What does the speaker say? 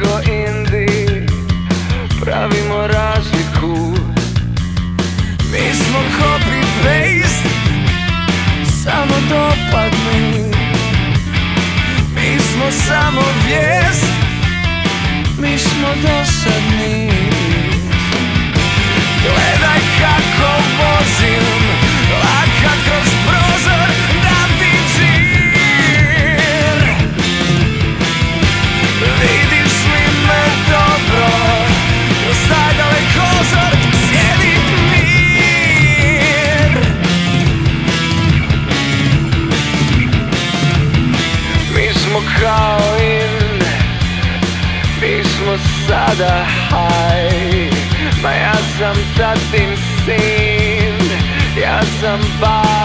ko Indi, pravimo razliku. Mi smo copy-paste, samo dopadni. Mi smo samo vijest, mi smo dosadni. Gledaj kako vozim, lakat kroz prozor, dam ti džir. Vidiš li me dobro, kroz taj dalekozor sjedi mir. Mi smo kao in, mi smo sada high. Ma ja sam tatin sin, ja sam bar